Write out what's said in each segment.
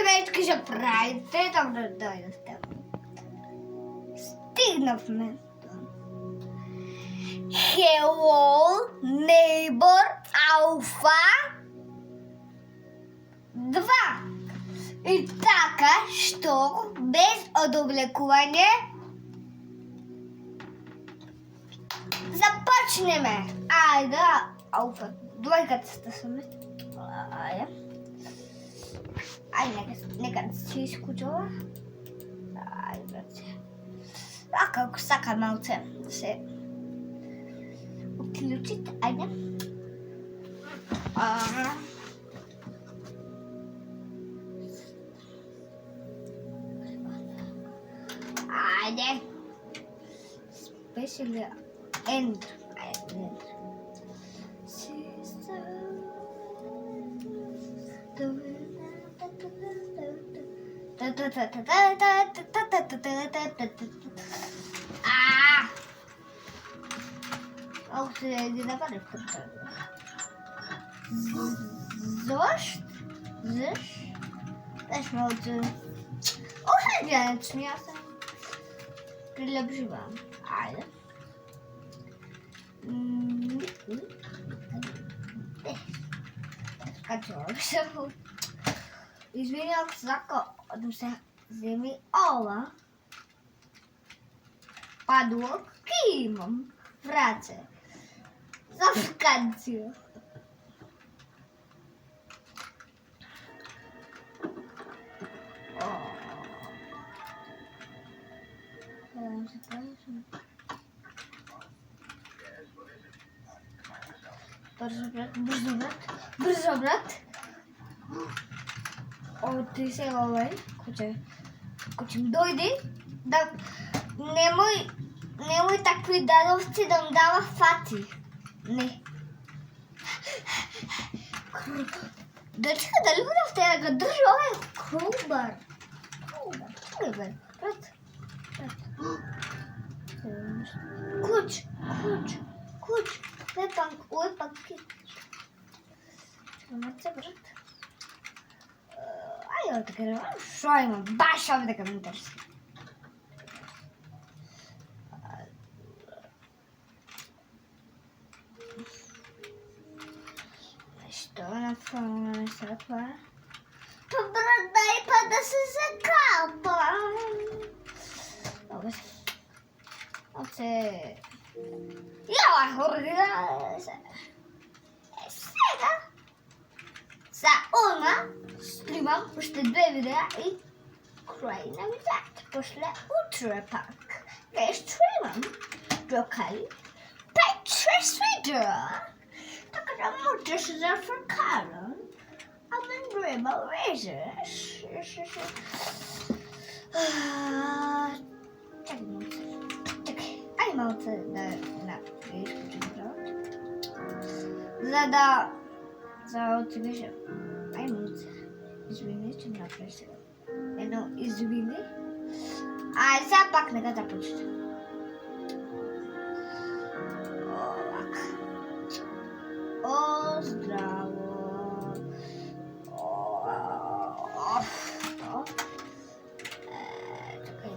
Семечки ще правите, там да дойдете. Стигнахме. Hello, neighbor, alpha 2. И така, що без одобликуване започнеме. Айде, алфа. Двойката стъсваме. Нека да се изключва. Айде. Ако сака малце да се отключите. Айде. Айде. Especially end. Auch dieser Badefilter. Też może. Oszczędzać miasta. Przylepszyłam, ale. Скачивался. Изменял закон зими ола. Падło kimom pracę za wakacje. Бързо брат. От сега лай, куче ми дойде, да немoj takvi darovci da mi dava fati. Ne. Dečka, da li budete da ga drži ovaj krubar? Čekaj, brat. Kuć. Ovo je paket. Čekaj, brat. Ajde, da kažem, što imam? Baš ovdje ga mi interesuje. Što na fonu se otvara? Pa brat, daj pa da se zakapa. Dobro. Ja organizacija. Сега за ona streamam още 2 видеа и край на видеята. После утре пак ще стримам докали 5-6 видеа. Така да можеш да прекарам. Ама няма виждаш. Чакай. Ай малце да изключим правото. За отвижа. Ай малце. Извини, че ме направи сега. Едно извини. Ай, сега пак нека да почета. О, здраво. Чакай,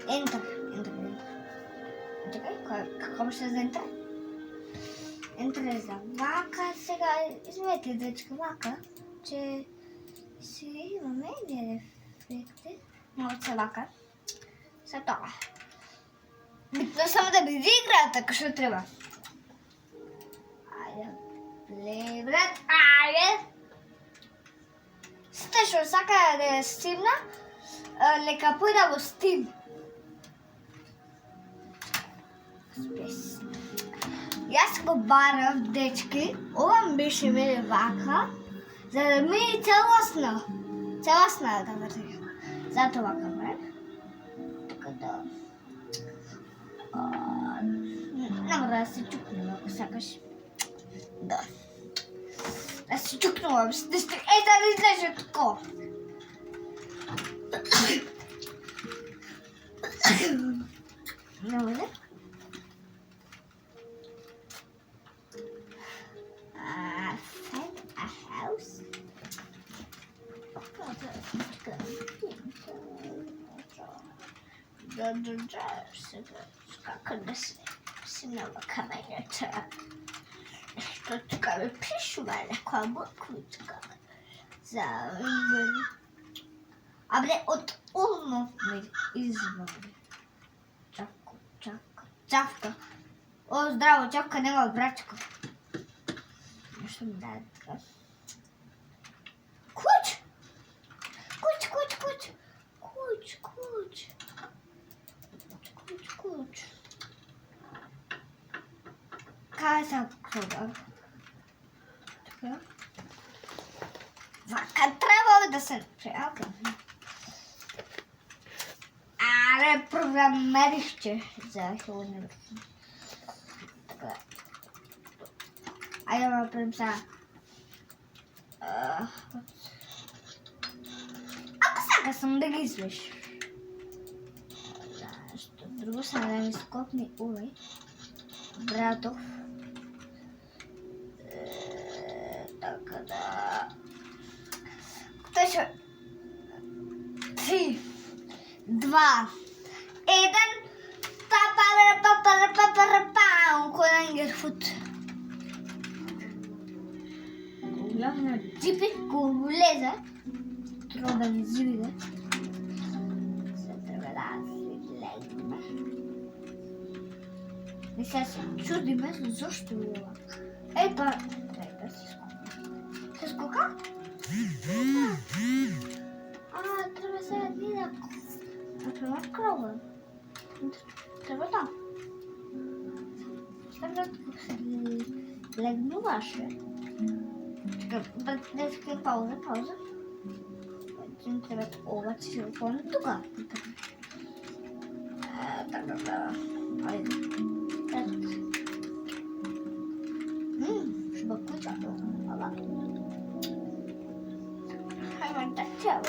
Enter. Чакай, какво ще за Enter? Enter е за вака. Сега, извинете, дечка вака, че си имаме ефекти. Може да се вака. За това. Битно само да биде играта, ако ще трябва. Айде, брат, айде! Стешо, сака да е стимна, нека пойда во Steam. Спес. Јас го барав, дечки, ова ми беше мене вака, за да ми е целосна да върви. Зато вака ме. Така да... Няма да се чукнем, ако сакаш. Да. Да се чукнувам. Ето да излезе тако. Няма да? Find a house. Сколько сильного каменца. Что такое пришивали каблучка. Абре от улмов ми извали. Чавка. О, здраво, чавка, нема братчика. Що ми дали така? Куч! Casa крода. Така. Вака трябва да се прияка. Аре, програмерище за хилонер. Така. Айде направим сега. Ако сега съм да ги извиш. Защо друго сега да ми скопни увей. Братов. Така да. Кто ще? 3, 2, 1. Папарапапарапапарапам. Колангерфут. Главно джипи, влезе. Трябва да не зивига. Трябва да влеземе. И сега се чудиме защо била. Ей, трябва да си скока. С кока? Трябва сега да например крова. Трябва там. Трябва да се легнуваше. Чакай, пауза. Трябва да оват си телефона тук. Да. Айде. Ще бъкуча. Хайде, да цяло.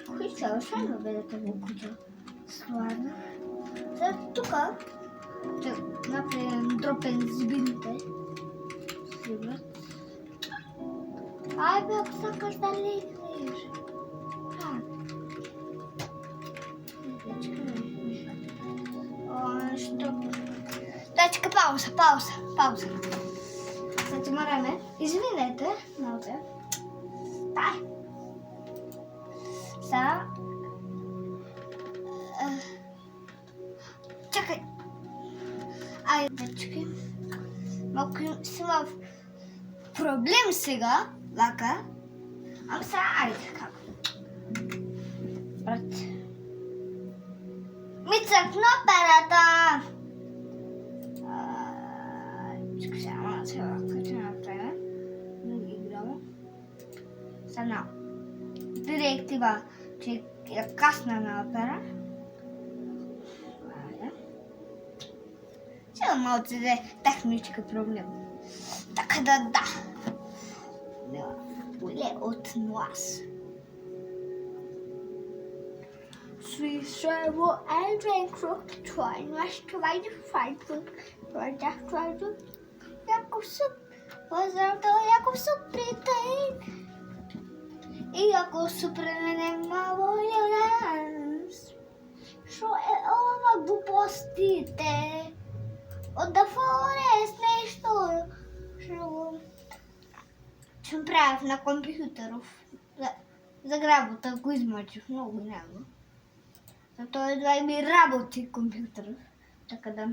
Кои цяло ще ме бъдете бъкуча? Славна. Сега тук ще направим дропен зибините. Зибът. Ай, бе, ако сакаш да легнеш. Дачка, пауза. Значи мораме. Извинете, малце. Дай. Сега. Чакай. Айде, дачки. Малко си в проблем сега, лака. Ама сега, айде, как? Брат. Ми цъкна перата. Чакай сега, мала сега, какво ще направим? Не ги играме. Сега, директива, че е касна на опера. Сега малце да е технически проблем. Така да. Боле от нас. Sweet travel and drink try not to ride the fight book for that driver. Jakobsuk was out of Jakobsuk pretend. I Jakobsuk pretend my violence. So it over the postite. От the forest нещо. Ще правя на компютъров. За работа го измъчих много няма. Зато едва ми работи компютъров. Така да.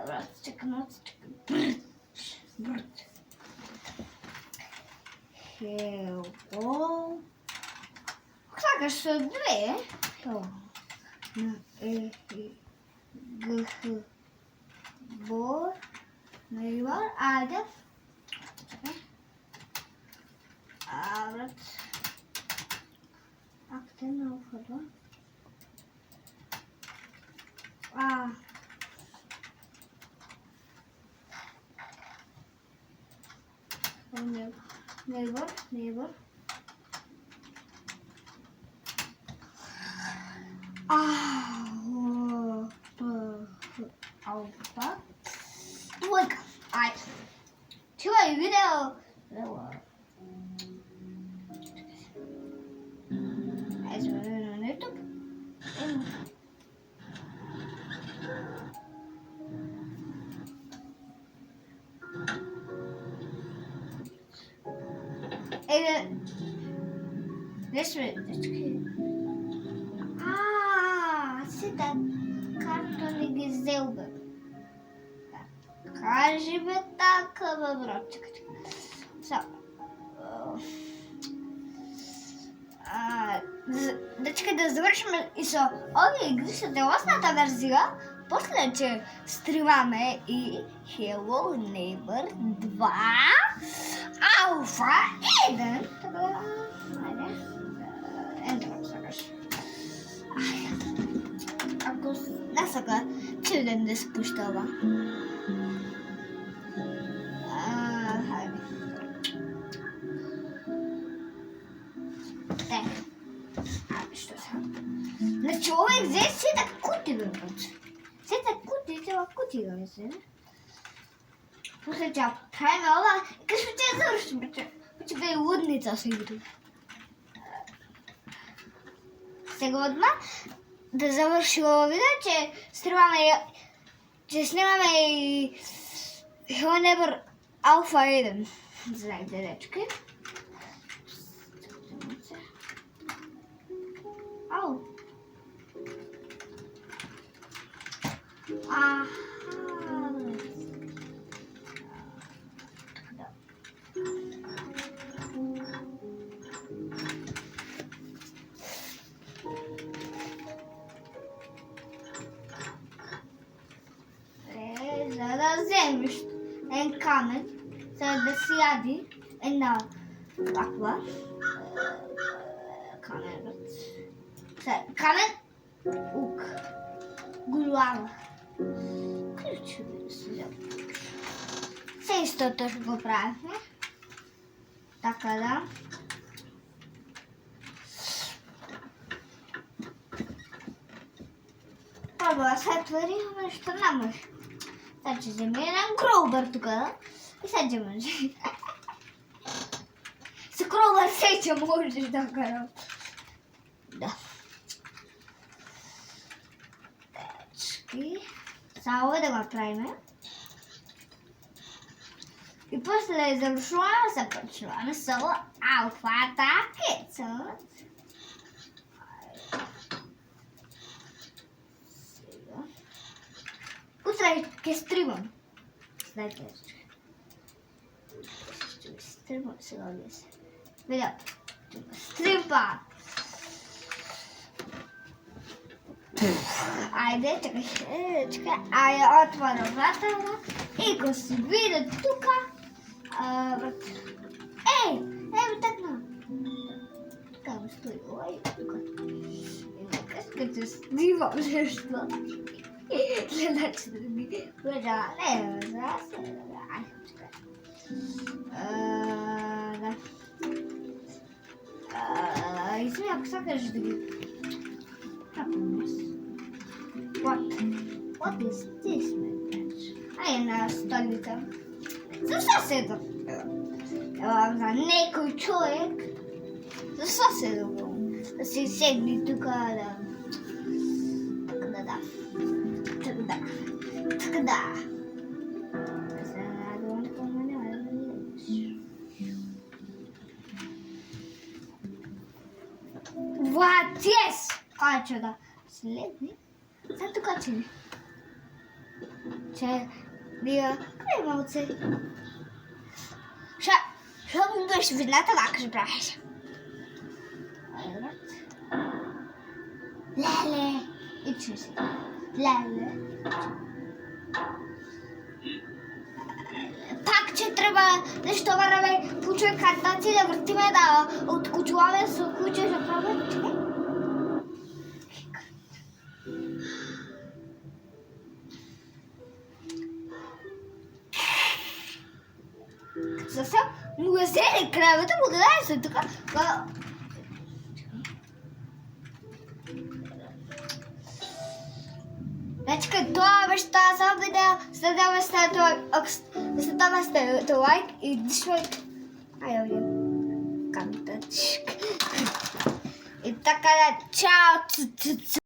Брат, чекам. Брат. Хело. Слагаш са две. Хело. Гх. Бор. Нейбър. Айде. Брат. Акте на входа. Neighbor. Двойка. Айде. Чувай видео. Айде, на YouTube. Сега картони ги взел. Кажи бе така, бе, брат. Чакай. Дечка, да завършим и со овие игри со делосната верзија, после че стримаме и Hello Neighbor 2 Alpha 1. Така, ајде, ентрам сакаш. Ако не сака, цел ден да се пушта ова. Хајде. Што се? Значи, овој взе сета кути бе, брат. Сета кути, цела кути го взе. После ќе правиме ова, кажу ќе завршим, брат. Ќе бе лудница се игри. Сега одма да заврши ова видео, ќе снимаме и Hello Neighbor Alpha 1. Знаете, дечки. Ау. Аха. За да вземеш един камен, за да си яди една таква камен. Камен, ук, глава, ключови да се взел. Все истото ще го правихме. Така да. Първо да се отвори, нещо не може. Сега ще вземе един кроубър тук и сега ще може. С кроубър сече можеш да карам. Да. Само да го правим. И после завършваме, започваме с алфата кеца. Утре ще стримам. Знаете, ще стримам сега днес. Видео. Стримпа. Ajde, čekaj, ja otvaram vrata i ko se vide tuka, evo tako, kako stoji ovaj tuka, kad se snimam nešto, gledat ćete mi, gleda, ne, zase, ajde, čekaj, da, izvijek, ako sad kažeš da mi, What is this, my friends? Една столица. Защо седам? За некой човек. Защо седам? Да си седни тук, да... Така да. What? Yes! Качо да. Следни. Сега тук че ли? Че бия малце. Що му беше видната, така ще правиш. Леле. И чуй си. Леле. Пак, че трябва нещо върваме по човек картаци да въртиме да откучуваме с куче за правят. Съвсем му взели кравата, му даде се така. Значи това беше това видео, следваме лайк и дишвайк. Айде, камтачка. И така да, чао!